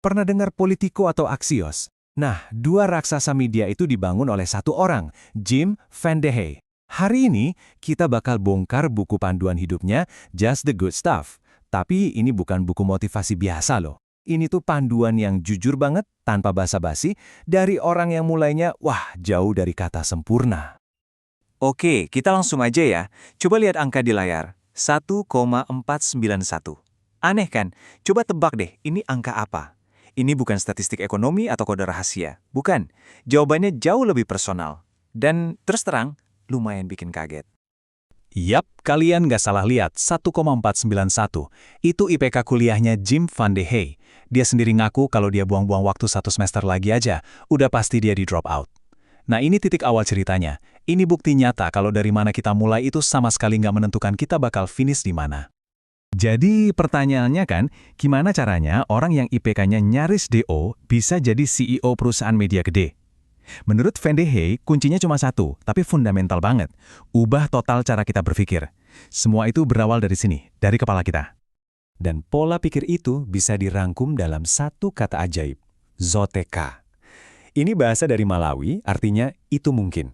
Pernah dengar Politico atau Axios? Nah, dua raksasa media itu dibangun oleh satu orang, Jim Van de Hey. Hari ini, kita bakal bongkar buku panduan hidupnya, Just the Good Stuff. Tapi ini bukan buku motivasi biasa loh. Ini tuh panduan yang jujur banget, tanpa basa-basi, dari orang yang mulainya, wah, jauh dari kata sempurna. Oke, kita langsung aja ya. Coba lihat angka di layar. 1,491. Aneh kan? Coba tebak deh, ini angka apa? Ini bukan statistik ekonomi atau kode rahasia. Bukan. Jawabannya jauh lebih personal. Dan terus terang, lumayan bikin kaget. Yap, kalian nggak salah lihat, 1,491. Itu IPK kuliahnya Jim Van de Hey. Dia sendiri ngaku kalau dia buang-buang waktu 1 semester lagi aja, udah pasti dia di drop out. Nah, ini titik awal ceritanya. Ini bukti nyata kalau dari mana kita mulai itu sama sekali nggak menentukan kita bakal finish di mana. Jadi pertanyaannya kan, gimana caranya orang yang IPK-nya nyaris DO bisa jadi CEO perusahaan media gede? Menurut Van de Hey, kuncinya cuma satu, tapi fundamental banget. Ubah total cara kita berpikir. Semua itu berawal dari sini, dari kepala kita. Dan pola pikir itu bisa dirangkum dalam satu kata ajaib, Zoteka. Ini bahasa dari Malawi, artinya itu mungkin.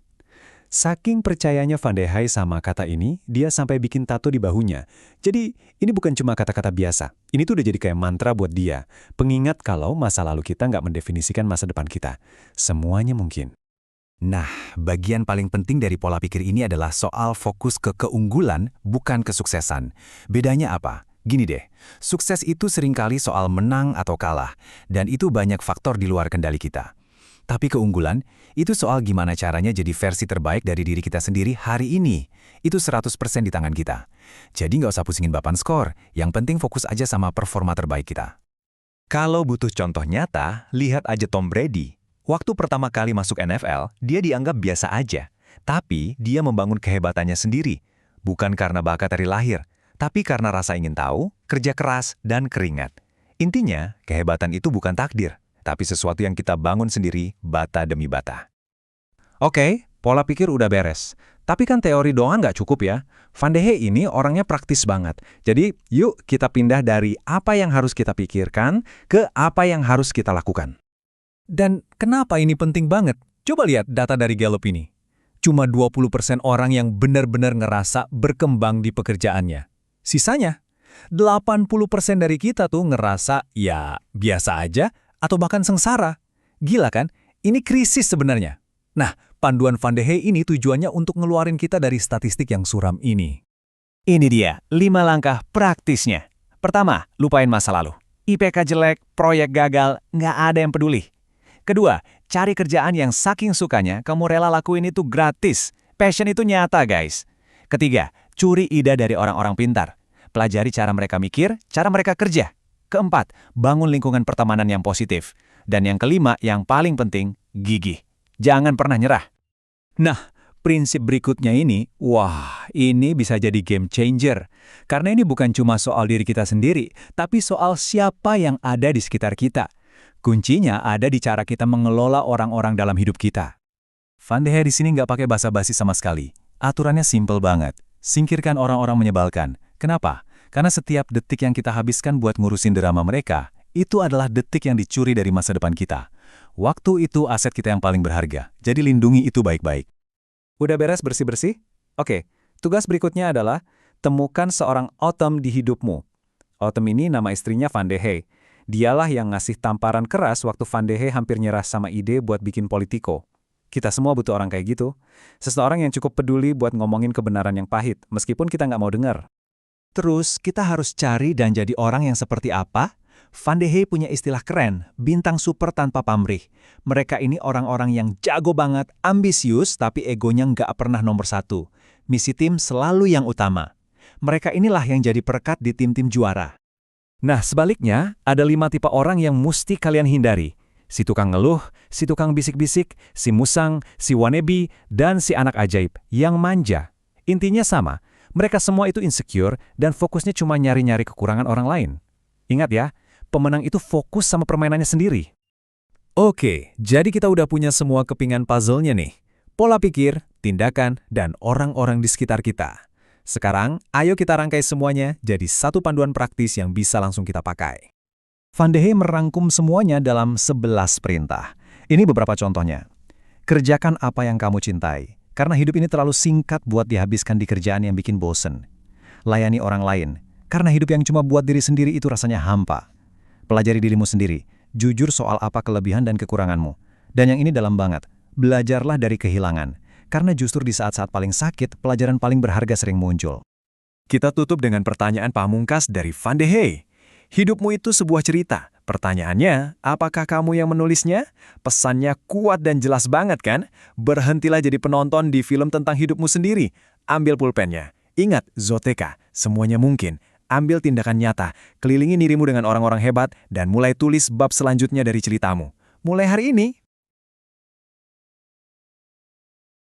Saking percayanya Van de Hey sama kata ini, dia sampai bikin tato di bahunya. Jadi, ini bukan cuma kata-kata biasa. Ini tuh udah jadi kayak mantra buat dia. Pengingat kalau masa lalu kita nggak mendefinisikan masa depan kita. Semuanya mungkin. Nah, bagian paling penting dari pola pikir ini adalah soal fokus ke keunggulan, bukan kesuksesan. Bedanya apa? Gini deh, sukses itu seringkali soal menang atau kalah, dan itu banyak faktor di luar kendali kita. Tapi keunggulan, itu soal gimana caranya jadi versi terbaik dari diri kita sendiri hari ini. Itu 100% di tangan kita. Jadi nggak usah pusingin papan skor, yang penting fokus aja sama performa terbaik kita. Kalau butuh contoh nyata, lihat aja Tom Brady. Waktu pertama kali masuk NFL, dia dianggap biasa aja. Tapi dia membangun kehebatannya sendiri. Bukan karena bakat dari lahir, tapi karena rasa ingin tahu, kerja keras, dan keringat. Intinya, kehebatan itu bukan takdir, tapi sesuatu yang kita bangun sendiri, bata demi bata. Oke, pola pikir udah beres. Tapi kan teori doang nggak cukup ya. Van de Hey ini orangnya praktis banget. Jadi, yuk kita pindah dari apa yang harus kita pikirkan ke apa yang harus kita lakukan. Dan kenapa ini penting banget? Coba lihat data dari Gallup ini. Cuma 20% orang yang benar-benar ngerasa berkembang di pekerjaannya. Sisanya, 80% dari kita tuh ngerasa ya biasa aja, atau bahkan sengsara. Gila kan? Ini krisis sebenarnya. Nah, panduan Van de Hey ini tujuannya untuk ngeluarin kita dari statistik yang suram ini. Ini dia, 5 langkah praktisnya. Pertama, lupain masa lalu. IPK jelek, proyek gagal, nggak ada yang peduli. Kedua, cari kerjaan yang saking sukanya, kamu rela lakuin itu gratis. Passion itu nyata, guys. Ketiga, curi ide dari orang-orang pintar. Pelajari cara mereka mikir, cara mereka kerja. Keempat, bangun lingkungan pertemanan yang positif. Dan yang kelima, yang paling penting, gigih. Jangan pernah nyerah. Nah, prinsip berikutnya ini, wah, ini bisa jadi game changer. Karena ini bukan cuma soal diri kita sendiri, tapi soal siapa yang ada di sekitar kita. Kuncinya ada di cara kita mengelola orang-orang dalam hidup kita. Van de Hey di sini nggak pakai basa-basi sama sekali. Aturannya simple banget. Singkirkan orang-orang menyebalkan. Kenapa? Karena setiap detik yang kita habiskan buat ngurusin drama mereka, itu adalah detik yang dicuri dari masa depan kita. Waktu itu aset kita yang paling berharga, jadi lindungi itu baik-baik. Udah beres bersih-bersih? Oke, tugas berikutnya adalah temukan seorang Autumn di hidupmu. Autumn ini nama istrinya Van de Hey. Dialah yang ngasih tamparan keras waktu Van de Hey hampir nyerah sama ide buat bikin Politico. Kita semua butuh orang kayak gitu. Seseorang yang cukup peduli buat ngomongin kebenaran yang pahit, meskipun kita nggak mau dengar. Terus, kita harus cari dan jadi orang yang seperti apa? Van de Hey punya istilah keren, bintang super tanpa pamrih. Mereka ini orang-orang yang jago banget, ambisius, tapi egonya nggak pernah nomor satu. Misi tim selalu yang utama. Mereka inilah yang jadi perekat di tim-tim juara. Nah, sebaliknya, ada 5 tipe orang yang mesti kalian hindari. Si tukang ngeluh, si tukang bisik-bisik, si musang, si wannabe, dan si anak ajaib, yang manja. Intinya sama. Mereka semua itu insecure dan fokusnya cuma nyari-nyari kekurangan orang lain. Ingat ya, pemenang itu fokus sama permainannya sendiri. Oke, jadi kita udah punya semua kepingan puzzle-nya nih. Pola pikir, tindakan, dan orang-orang di sekitar kita. Sekarang, ayo kita rangkai semuanya jadi satu panduan praktis yang bisa langsung kita pakai. Van de Hey merangkum semuanya dalam 11 perintah. Ini beberapa contohnya. Kerjakan apa yang kamu cintai, karena hidup ini terlalu singkat buat dihabiskan di kerjaan yang bikin bosen. Layani orang lain, karena hidup yang cuma buat diri sendiri itu rasanya hampa. Pelajari dirimu sendiri, jujur soal apa kelebihan dan kekuranganmu. Dan yang ini dalam banget, belajarlah dari kehilangan. Karena justru di saat-saat paling sakit, pelajaran paling berharga sering muncul. Kita tutup dengan pertanyaan pamungkas dari Van de Hey. Hidupmu itu sebuah cerita. Pertanyaannya, apakah kamu yang menulisnya? Pesannya kuat dan jelas banget kan? Berhentilah jadi penonton di film tentang hidupmu sendiri. Ambil pulpennya. Ingat, Zoteka, semuanya mungkin. Ambil tindakan nyata, kelilingi dirimu dengan orang-orang hebat, dan mulai tulis bab selanjutnya dari ceritamu. Mulai hari ini,